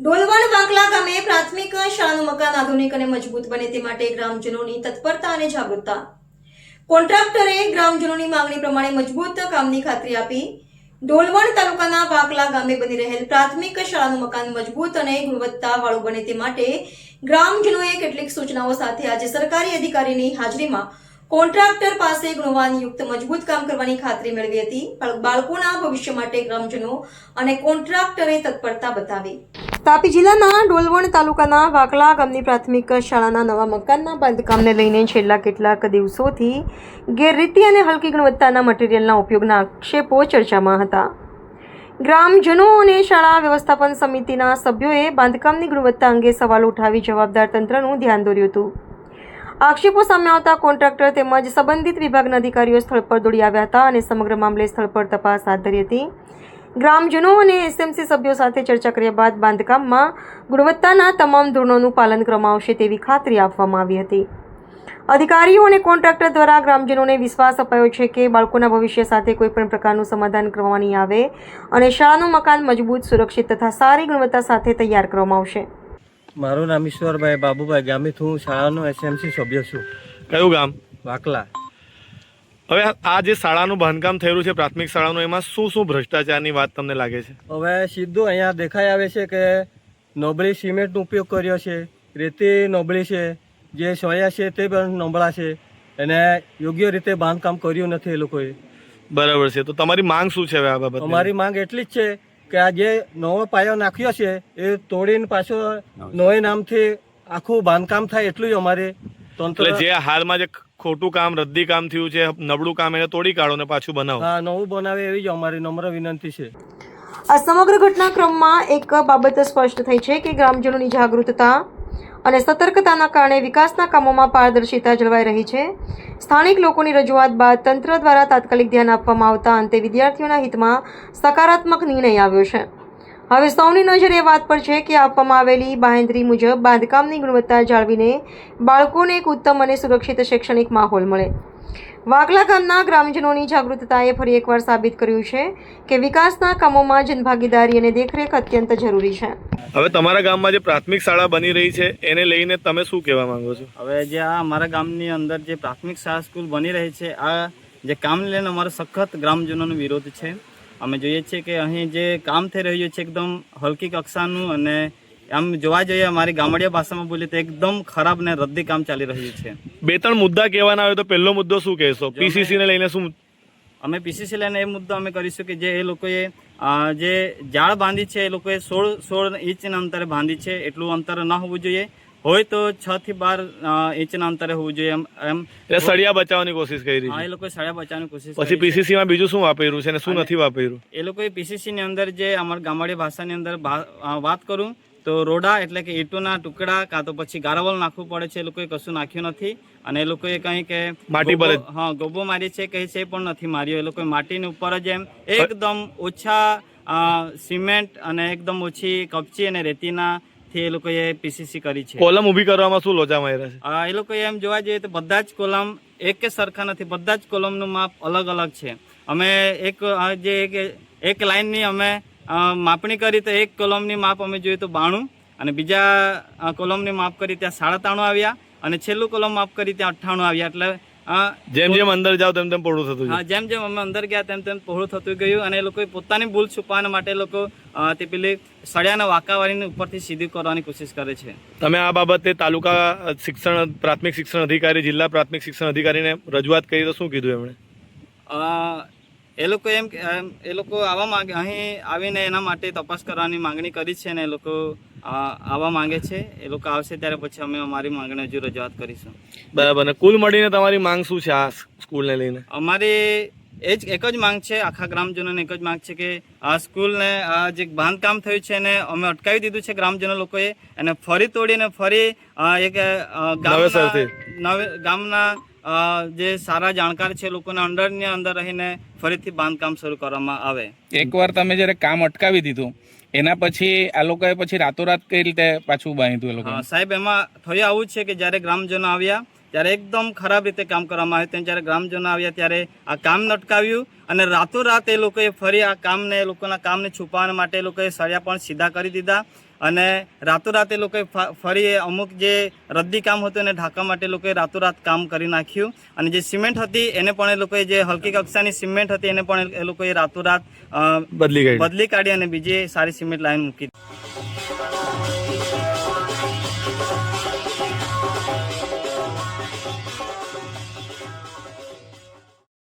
ડોલવણ વાંકલા ગામે પ્રાથમિક શાળાનું મકાન આધુનિક અને મજબૂત બને તે માટે ગ્રામજનોની તત્પરતા અને જાગૃતતા. કોન્ટ્રાક્ટરે ગ્રામજનોની માંગણી પ્રમાણે મજબૂત કામની ખાતરી આપી. ડોલવણ તાલુકાના વાંકલા ગામે બની રહેલ પ્રાથમિક શાળાનું મકાન મજબૂત અને ગુણવત્તાવાળું બને તે માટે ગ્રામજનોએ કેટલીક સૂચનાઓ સાથે આજે સરકારી અધિકારીની હાજરીમાં કોન્ટ્રાક્ટર પાસે ગુણવાનયુક્ત મજબૂત કામ કરવાની ખાતરી મેળવી હતી. બાળકોના ભવિષ્ય માટે ગ્રામજનો અને કોન્ટ્રાક્ટરે તત્પરતા બતાવી. તાપી જિલ્લાના ડોલવણ તાલુકાના વાંકલા ગામની પ્રાથમિક શાળાના નવા મકાનના બાંધકામને લઈને છેલ્લા કેટલાક દિવસોથી ગેરરીતિ અને હલકી ગુણવત્તાના મટીરીયલના ઉપયોગના આક્ષેપો ચર્ચામાં હતા. ગ્રામજનો અને શાળા વ્યવસ્થાપન સમિતિના સભ્યોએ બાંધકામની ગુણવત્તા અંગે સવાલો ઉઠાવી જવાબદાર તંત્રનું ધ્યાન દોર્યું હતું. આક્ષેપો સામે આવતા કોન્ટ્રાક્ટર તેમજ સંબંધિત વિભાગના અધિકારીઓ સ્થળ પર દોડી આવ્યા હતા અને સમગ્ર મામલે સ્થળ પર તપાસ હાથ ધરી હતી. ગ્રામજનો અને એસએમસી સભ્યો સાથે ચર્ચા કર્યા બાદ બાંધકામમાં ગુણવત્તાના તમામ ધોરણોનું પાલન કરવામાં આવશે તેવી ખાતરી આપવામાં આવી હતી. અધિકારીઓ અને કોન્ટ્રાક્ટર દ્વારા ગ્રામજનોને વિશ્વાસ અપાયો છે કે બાળકોના ભવિષ્ય સાથે કોઈપણ પ્રકારનું સમાધાન કરવામાં નહીં આવે અને શાળાનું મકાન મજબૂત, સુરક્ષિત તથા સારી ગુણવત્તા સાથે તૈયાર કરવામાં આવશે. મારું નામ ઈશ્વરભાઈ બાબુભાઈ ગામિત, હું શાળાનો એસએમસી સભ્ય છું. કયું ગામ? વાંકલા. હવે આ જે શાળાનું બાંધકામ થયેલું છે પ્રાથમિક શાળાનું, એમાં શું શું ભ્રષ્ટાચારની વાત તમને લાગે છે? હવે સીધું અહીંયા દેખાઈ આવે છે કે નબળી સિમેન્ટનો ઉપયોગ કર્યો છે, રેતી નબળી છે, જે સોયા છે તે પણ નબળા છે અને યોગ્ય રીતે બાંધકામ કર્યું નથી એ લોકોએ. બરાબર છે. તો તમારી માંગ શું છે હવે આ બાબતે? અમારી માંગ એટલી જ છે કે આ જે નવો પાયો નાખ્યો છે એ તોડીને પાછો નવે નામથી આખું બાંધકામ થાય એટલું જ અમારે તંત્ર. જે હાલમાં જે ખોટું કામ, રદ્દી કામ થયું છે, નબળું કામ, એને તોડી કાઢો ને પાછું બનાવો. હા, નવું બનાવે એવી જ અમારી નમ્ર વિનંતી છે. આ સમગ્ર ઘટનાક્રમમાં એક બાબત સ્પષ્ટ થઈ છે કે ગ્રામજનોની જાગૃતતા અને સતર્કતાના કારણે વિકાસના કામોમાં પારદર્શિતા જળવાઈ રહી છે. સ્થાનિક લોકોની રજૂઆત બાદ તંત્ર દ્વારા તાત્કાલિક ધ્યાન આપવામાં આવતા અંતે વિદ્યાર્થીઓના હિતમાં સકારાત્મક નિર્ણય આવ્યો છે. હવે સૌની નજર એ વાત પર છે કે આપવામાં આવેલી બાંહેધરી મુજબ બાંધકામની ગુણવત્તા જાળવીને બાળકોને એક ઉત્તમ અને સુરક્ષિત શૈક્ષણિક માહોલ મળે. વાંકલા ગામના ગ્રામજનોની જાગૃતતાએ ફરી એકવાર સાબિત કર્યું છે કે વિકાસના કામોમાં જનભાગીદારી અને દેખરેખ અત્યંત જરૂરી છે. હવે તમારા ગામમાં જે પ્રાથમિક શાળા બની રહી છે એને લઈને તમે શું કહેવા માંગો છો? હવે જે આ અમારા ગામની અંદર જે પ્રાથમિક શાળા સ્કૂલ બની રહી છે, આ જે કામને લઈને અમારો સખત ગ્રામજનોનો વિરોધ છે. અમે જોઈએ છીએ કે અહીં જે કામ થઈ રહ્યું છે એકદમ હલકી કક્ષાનું અને આમ જોવા જઈએ અમારી ગામડિયા ભાષામાં બોલીએ તો એકદમ ખરાબ ને રદ્દી કામ ચાલી રહ્યું છે. બે ત્રણ મુદ્દા કહેવાના હોય તો પહેલો મુદ્દો શું કહેશો? પીસીસી ને લઈને શું? અમે પીસીસી લઈને એ મુદ્દો અમે કરીશું કે જે એ લોકોએ જે જાળ બાંધી છે એ લોકોએ 16 ઇંચના અંતરે બાંધી છે. એટલું અંતર ન હોવું જોઈએ, હોય તો 6 થી 12 ઇંચના અંતરે હોવું જોઈએ. એમ સળિયા બચાવવાની કોશિશ કરી રહી છે. એ લોકોએ સળિયા બચાવવાની કોશિશ. પછી પીસીસી માં બીજું શું વાપર્યું છે અને શું નથી વાપર્યું? એ લોકોએ પીસીસી ની અંદર જે અમારા ગામડિયા ભાષાની અંદર વાત કરું તો રોડા એટલે કે ઈંટોના ટુકડા કાં તો પછી ગારાવલ નાખવું પડે છે. એ લોકોએ કશું નાખ્યું નથી અને એ લોકોએ કંઈ કે માટી પર ગોબો મારી છે કહે છે, એ પણ નથી માર્યો. એ લોકોએ માટીની ઉપર જ એમ એકદમ ઓછા સિમેન્ટ અને એકદમ ઓછી કપચી અને રેતીના એ લોકોએ પીસીસી કરી છે. કોલમ ઊભી કરવામાં શું લોચા માર્યા છે? એ લોકોએ એમ જોવા જઈએ તો બધા જ કોલમ એક કે સરખા નથી, બધા જ કોલમનું માપ અલગ અલગ છે. અમે એક લાઈનની અમે માપણી કરી તો એક કોલમની માપ અમે જોઈએ તો 92 અને બીજા કોલમની માપ કરી ત્યાં 93 આવ્યા અને છેલ્લું કોલમ માપ કરી ત્યાં 98 આવ્યા. એટલે જેમ જેમ અંદર જાવ તેમ તેમ પહોળું થતું. હા, જેમ જેમ અમે અંદર ગયા તેમ તેમ પહોળું થતું ગયું અને એ લોકોએ પોતાની ભૂલ છુપાવવા માટે એ લોકો તે પેલી સળિયાના વાંકાવાળીને ઉપરથી સીધી કરવાની કોશિશ કરે છે. તમે આ બાબતે તાલુકા પ્રાથમિક શિક્ષણ અધિકારી, જિલ્લા પ્રાથમિક શિક્ષણ અધિકારીને રજૂઆત કરી તો શું કીધું એમણે? એ લોકો એ લોકો આવવા માંગે, અહીં આવીને એના માટે તપાસ કરવાની માંગણી કરી છે અને એ લોકો આવવા માંગે છે. એ લોકો આવશે ત્યારે પછી અમે અમારી માંગણી હજુ રજૂઆત કરીશું. બરાબર. ને કુલ મળીને તમારી માંગ શું છે આ સ્કૂલને લઈને? અમારી એક જ માંગ છે, આખા ગ્રામજનોને એક જ માંગ છે કે આ સ્કૂલને આ જે બાંધકામ થયું છે એને અમે અટકાવી દીધું છે ગ્રામજનો લોકોએ, અને ફરી તોડીને ફરી એક ગામના જે સારા જાણકાર છે લોકોના અંડરની અંદર રહીને ફરીથી બાંધકામ શરૂ કરવામાં આવે. એકવાર તમે જ્યારે કામ અટકાવી દીધું એના પછી આ લોકોએ પછી રાતોરાત કઈ રીતે પાછું બાંધ્યું? એ લોકો સાહેબ એમાં થયું આવું છે કે જ્યારે ગ્રામજનો આવ્યા ત્યારે એકદમ ખરાબ રીતે કામ કરવામાં આવ્યું ત્યારે જ્યારે ગ્રામજનો આવ્યા ત્યારે આ કામ અટકાવ્યું અને રાતોરાત એ લોકોએ ફરી આ કામને એ લોકોના કામને છુપાવવા માટે એ લોકોએ સળિયા પણ સીધા કરી દીધા અને રાતોરાત એ લોકોએ ફરી અમુક જે રદ્દી કામ હતું એને ઢાંકવા માટે લોકોએ રાતોરાત કામ કરી નાખ્યું અને જે સિમેન્ટ હતી એને પણ એ લોકોએ જે હલકી કક્ષાની સિમેન્ટ હતી એને પણ એ લોકોએ રાતોરાત બદલી ગઈ. બદલી કાઢી અને બીજી સારી સિમેન્ટ લાઈન મૂકી.